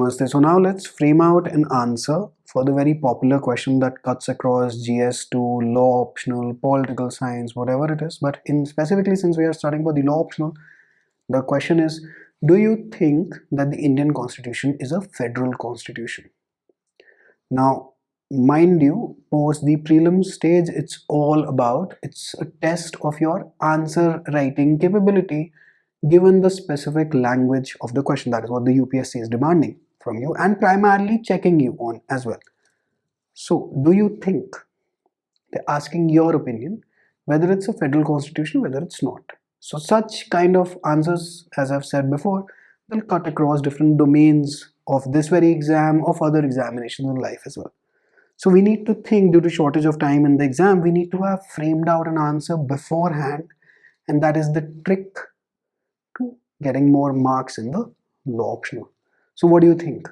Namaste. So now let's frame out an answer for the very popular question that cuts across GS2, law optional, political science, whatever it is. But in specifically, since we are studying for the law optional, the question is, do you think that the Indian Constitution is a federal constitution? Now, mind you, post the prelim stage, it's a test of your answer writing capability given the specific language of the question. That is what the UPSC is demanding from you and primarily checking you on as well. So, do you think they're asking your opinion whether it's a federal constitution, whether it's not? So, such kind of answers, as I've said before, will cut across different domains of this very exam, of other examinations in life as well. So we need to think, due to shortage of time in the exam, we need to have framed out an answer beforehand, and that is the trick to getting more marks in the law optional. So what do you think?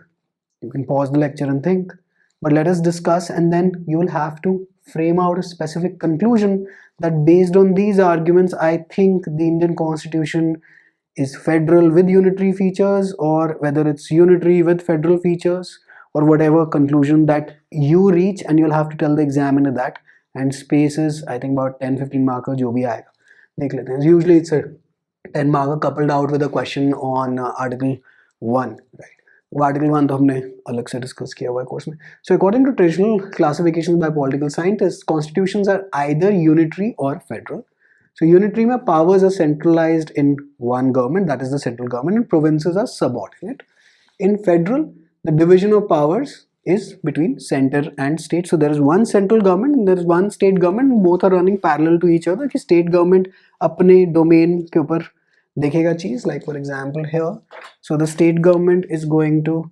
You can pause the lecture and think, but let us discuss, and then you will have to frame out a specific conclusion that based on these arguments, I think the Indian Constitution is federal with unitary features, or whether it's unitary with federal features, or whatever conclusion that you reach, and you'll have to tell the examiner that. And spaces, I think about 10-15 marker जो भी आएगा देख लेते हैं. Usually it's a 10 marker coupled out with a question on article 1, right? Article 1 तो हमने अलग से discuss किया हुआ है course में. So according to traditional classifications by political scientists, constitutions are either unitary or federal. So unitary mein powers are centralized in one government, that is the central government, and provinces are subordinate. In federal, the division of powers is between center and state. So there is one central government and there is one state government, and both are running parallel to each other. कि state government अपने domain के ऊपर देखेगा चीज, like for example here. So the state government is going to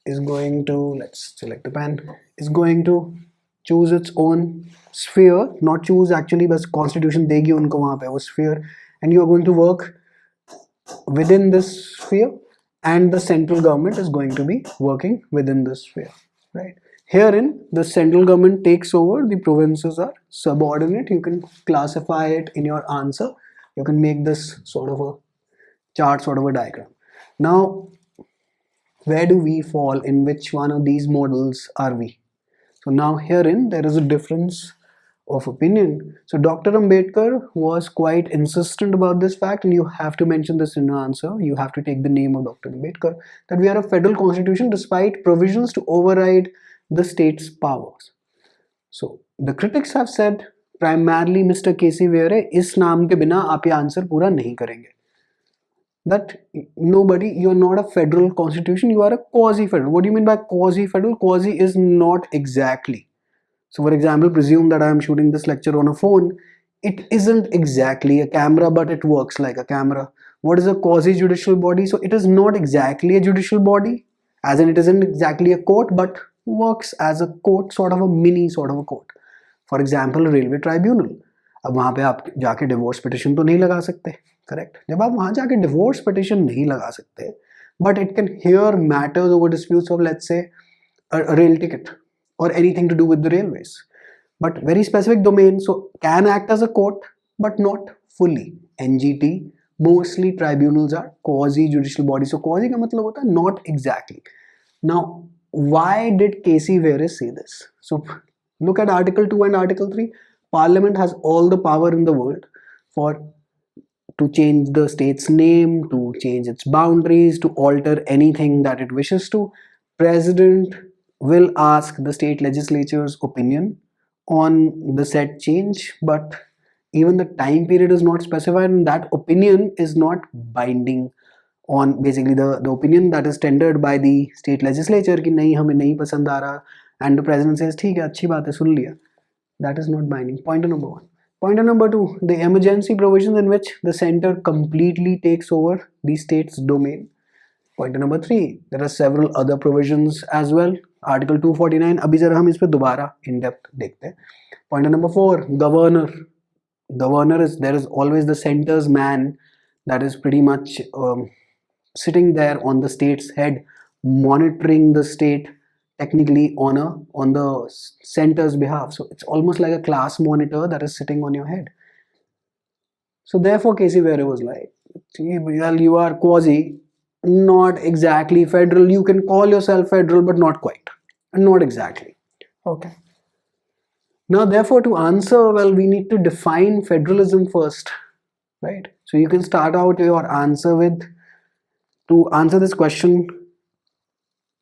let's select the pen, is going to choose its own sphere, not choose actually, बस constitution देगी उनको वहाँ पे वो sphere, and you are going to work within this sphere, and the central government is going to be working within this sphere, right? Herein, the central government takes over, the provinces are subordinate. You can classify it in your answer. You can make this sort of a chart, sort of a diagram. Now, where do we fall? In which one of these models are we? So now herein, there is a difference of opinion. So Dr. Ambedkar was quite insistent about this fact, and you have to mention this in your answer. You have to take the name of Dr. Ambedkar, that we are a federal constitution despite provisions to override the state's powers. So the critics have said primarily Mr. K.C. Vere, इस नाम के बिना आप ये answer पूरा नहीं करेंगे. That nobody, you are not a federal constitution, you are a quasi-federal. What do you mean by quasi-federal? Quasi is not exactly. So for example, presume that I am shooting this lecture on a phone. It isn't exactly a camera, but it works like a camera. What is a quasi-judicial body? So it is not exactly a judicial body, as in it isn't exactly a court, but works as a court, sort of a mini sort of a court. For example, railway tribunal. अब वहाँ पे आप जाके divorce petition तो नहीं लगा सकते, correct? जब आप वहाँ जाके divorce petition नहीं लगा सकते, but it can hear matters over disputes of, let's say, a rail ticket or anything to do with the railways, but very specific domain, so can act as a court but not fully. NGT, mostly tribunals are quasi-judicial bodies. So quasi का मतलब होता है not exactly. Now, why did K.C. Vere say this? So look at Article 2 and Article 3. Parliament has all the power in the world to change the state's name, to change its boundaries, to alter anything that it wishes to. President will ask the state legislature's opinion on the said change, but even the time period is not specified, and that opinion is not binding on basically the opinion that is tendered by the state legislature कि नहीं हमें नहीं पसंद आ रहा, and the president says ठीक है अच्छी बात है सुन लिया. That is not binding. Pointer number 1. Pointer number 2, the emergency provisions in which the center completely takes over the state's domain. Pointer number 3, there are several other provisions as well. Article 249, अभी जरा हम इस पे दोबारा in depth देखते हैं. Pointer number 4, governor. Governor is, there is always the center's man that is pretty much sitting there on the state's head, monitoring the state technically on the center's behalf. So it's almost like a class monitor that is sitting on your head. So therefore, K.C. Vere was like, well, you are quasi, not exactly federal. You can call yourself federal, but not quite. Not exactly. Okay. Now, therefore, to answer, well, we need to define federalism first, right? So you can start out your answer with, to answer this question,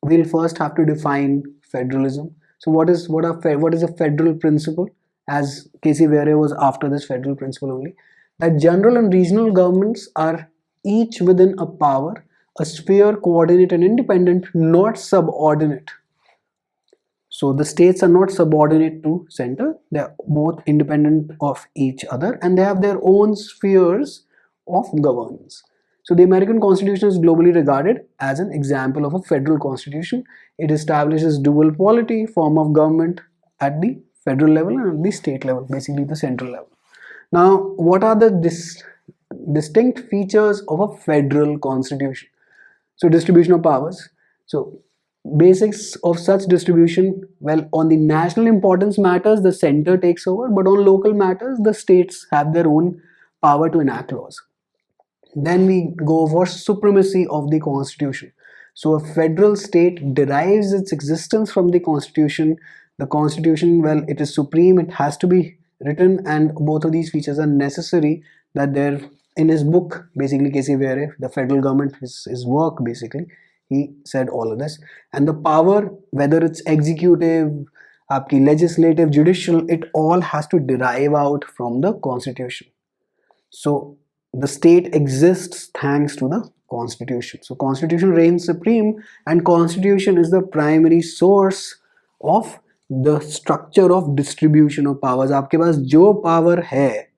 we'll first have to define federalism. So what is a federal principle? As Casey Vere was after this federal principle only, that general and regional governments are each within a power, a sphere, coordinate and independent, not subordinate. So the states are not subordinate to center, they are both independent of each other and they have their own spheres of governance. So the American Constitution is globally regarded as an example of a federal constitution. It establishes dual polity form of government at the federal level and at the state level, basically the central level. Now, what are the distinct features of a federal constitution? So distribution of powers. So basics of such distribution, well, on the national importance matters the center takes over, but on local matters the states have their own power to enact laws. Then we go for supremacy of the constitution. So a federal state derives its existence from the constitution. The constitution, well, it is supreme, it has to be written, and both of these features are necessary. That there, in his book, basically Casey Vere, the federal government, his work basically, he said all of this. And the power, whether it's executive, आपकी legislative, judicial, it all has to derive out from the constitution. So the state exists thanks to the constitution. So constitution reigns supreme and constitution is the primary source of the structure of distribution of powers. आपके पास जो power है,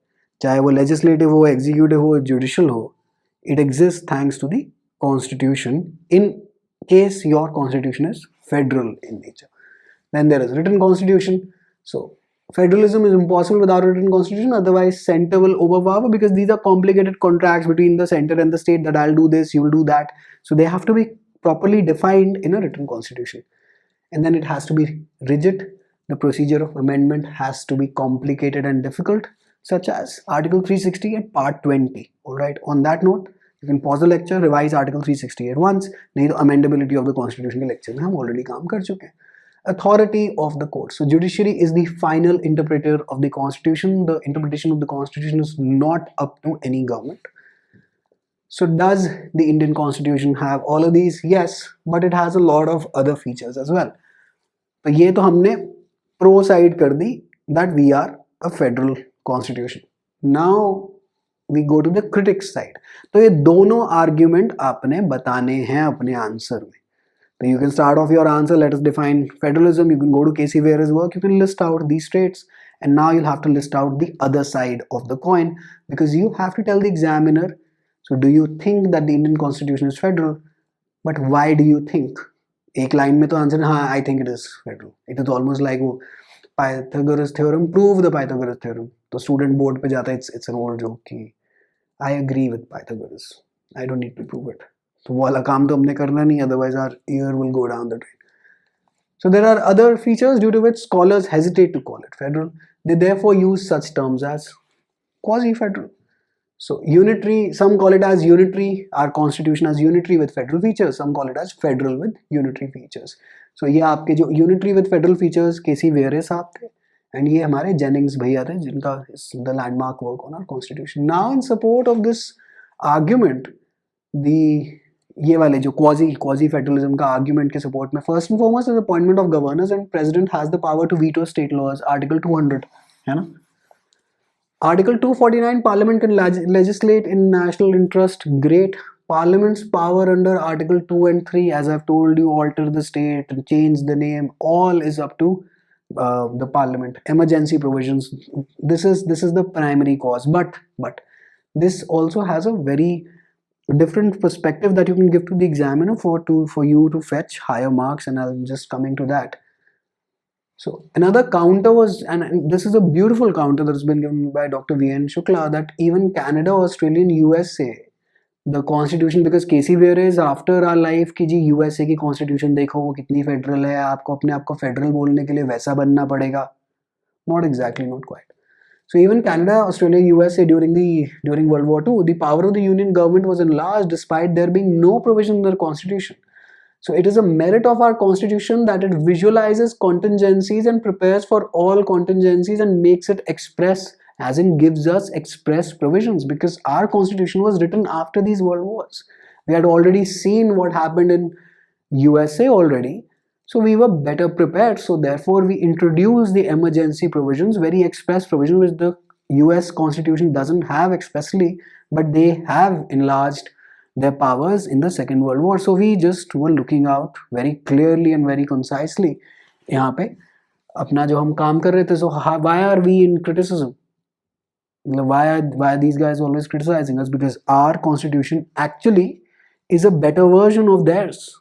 चाहे वो legislative हो, executive हो, judicial हो, it exists thanks to the constitution in case your constitution is federal in nature. Then there is written constitution. So federalism is impossible without a written constitution, otherwise center will overpower, because these are complicated contracts between the center and the state, that I'll do this, you'll do that. So they have to be properly defined in a written constitution. And then it has to be rigid. The procedure of amendment has to be complicated and difficult, such as Article 360 and Part 20. Alright, on that note, you can pause the lecture, revise Article 360 at once. नहीं तो amendability of the constitution के lecture में हम already काम कर चुके हैं. Authority of the court. So judiciary is the final interpreter of the constitution. The interpretation of the constitution is not up to any government. So does the Indian constitution have all of these? Yes, but it has a lot of other features as well. तो ये तो हमने pro side कर दी that we are a federal constitution. Now we go to the critics side. तो ये दोनों argument आपने बताने हैं अपने answer में. So you can start off your answer, let us define federalism, you can go to Casey Vere's work, you can list out these traits, and now you'll have to list out the other side of the coin, because you have to tell the examiner, so do you think that the Indian constitution is federal, but why do you think? एक line में तो answer है, हाँ, I think it is federal. It is almost like वो Pythagoras theorem, prove the Pythagoras theorem. तो student board पे जाता है, it's an old joke कि I agree with Pythagoras, I don't need to prove it. तो वो वाला काम तो हमने करना नहीं, otherwise our ear will go down the drain. So there are other features due to which scholars hesitate to call it federal. They therefore use such terms as quasi-federal. So unitary, some call it as unitary, our constitution as unitary with federal features, some call it as federal with unitary features. So ये आपके जो unitary with federal features Casey Vere साहब थे, and ये हमारे Jennings भैया थे जिनका the landmark work on our constitution. Now in support of this argument, the ये वाले जो quasi federalism का argument के support में, first and foremost is appointment of governors and president has the power to veto state laws, article 200 है ना. Article 249, parliament can legislate in national interest. Great. Parliament's power under article 2 and 3, as I've told you, alter the state, change the name, all is up to the parliament. Emergency provisions, this is the primary cause, but this also has a very different perspective that you can give to the examiner for you to fetch higher marks, and I'm just coming to that. So another counter was, and this is a beautiful counter that has been given by Dr. V.N. Shukla, that even Canada, Australia and USA, the constitution, because Casey Vere is after our life कि जी USA की constitution देखो वो कितनी federal है, आपको अपने आप को federal बोलने के लिए वैसा बनना पड़ेगा. Not exactly, not quite. So even Canada, Australia, USA during World War II, the power of the Union government was enlarged despite there being no provision in their constitution. So it is a merit of our constitution that it visualizes contingencies and prepares for all contingencies and makes it express, as in gives us express provisions, because our constitution was written after these world wars. We had already seen what happened in USA already, so we were better prepared. So therefore we introduced the emergency provisions, very express provision, which the US constitution doesn't have expressly, but they have enlarged their powers in the Second World War. So we just were looking out very clearly and very concisely. यहाँ पे अपना जो हम काम कर रहे थे, so why are we in criticism? Why are these guys always criticizing us? Because our constitution actually is a better version of theirs.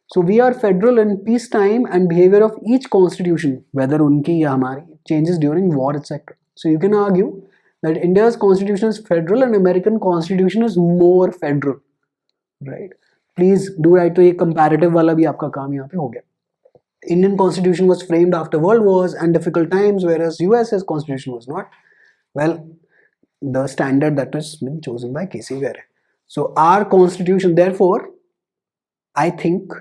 So we are federal in peacetime, and behavior of each constitution, whether unki ya hamari, changes during war, etc. So you can argue that India's constitution is federal and American constitution is more federal, right? Please do write, तो ये comparative वाला भी आपका काम यहाँ पे हो गया. Indian constitution was framed after world wars and difficult times, whereas US's constitution was not. Well, the standard that has been chosen by Casey Ware. So our constitution, therefore, I think,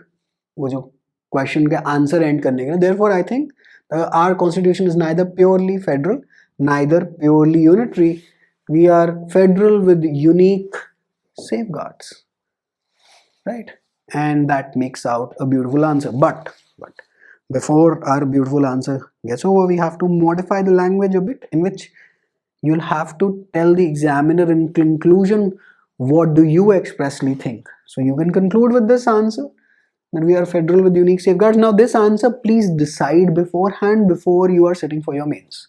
वो जो question का answer end करने के, therefore I think our constitution is neither purely federal, neither purely unitary. We are federal with unique safeguards, right? And that makes out a beautiful answer. But before our beautiful answer gets over, we have to modify the language a bit, in which you'll have to tell the examiner in conclusion, what do you expressly think? So you can conclude with this answer, that we are federal with unique safeguards. Now this answer, please decide beforehand before you are sitting for your mains.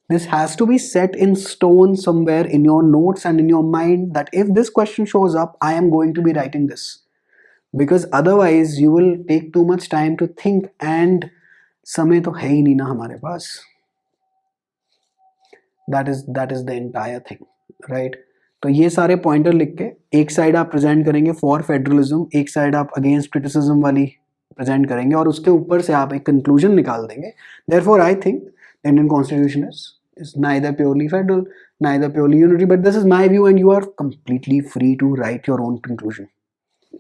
This has to be set in stone somewhere in your notes and in your mind, that if this question shows up, I am going to be writing this. Because otherwise you will take too much time to think, and समय तो है ही नहीं ना हमारे पास. That is the entire thing, right? तो ये सारे pointer लिख के एक साइड आप प्रेजेंट करेंगे फॉर फेडरलिज्म, एक साइड आप अगेंस्ट क्रिटिसिज्म वाली प्रेजेंट करेंगे, और उसके ऊपर से आप एक कंक्लूजन निकाल देंगे. Therefore I think the Indian constitution is neither purely federal, neither purely unitary, but this is my view and you are completely free to write your own conclusion.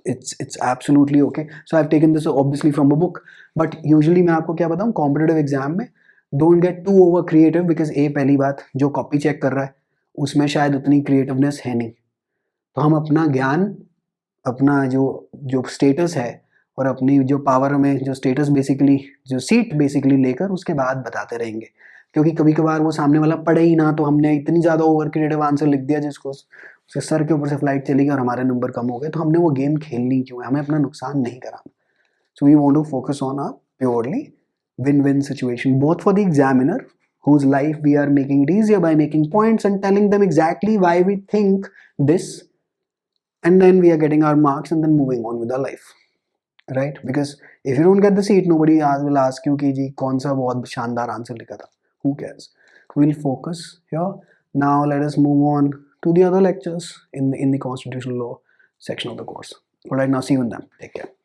It's absolutely okay. So I've taken this obviously from a book, but usually मैं आपको क्या बताऊँ, competitive exam में don't get too over creative, because पहली बात, जो copy check कर रहा है उसमें शायद उतनी creativeness है नहीं. तो हम अपना ज्ञान, अपना जो status है, और अपनी जो power में जो status basically, जो seat basically लेकर उसके बाद बताते रहेंगे. क्योंकि कभी कभार वो सामने वाला पढ़े ही ना, तो हमने इतनी ज़्यादा ओवर क्रिएटिव आंसर लिख दिया जिसको उसके सर के ऊपर से फ्लाइट चली गई और हमारे नंबर कम हो गए, तो हमने वो गेम खेलनी क्यों है, हमें अपना नुकसान नहीं कराना. So we want to focus on a purely win-win situation, both for the examiner, whose life we are making it easier by making points and telling them exactly why we think this, and then we are getting our marks and then moving on with our life, right? Because if you don't get the seat, nobody will ask you कि जी कौन सा बहुत शानदार answer लिखा था. Who cares? We'll focus here. Now let us move on to the other lectures in the constitutional law section of the course. All right, now see you in them. Take care.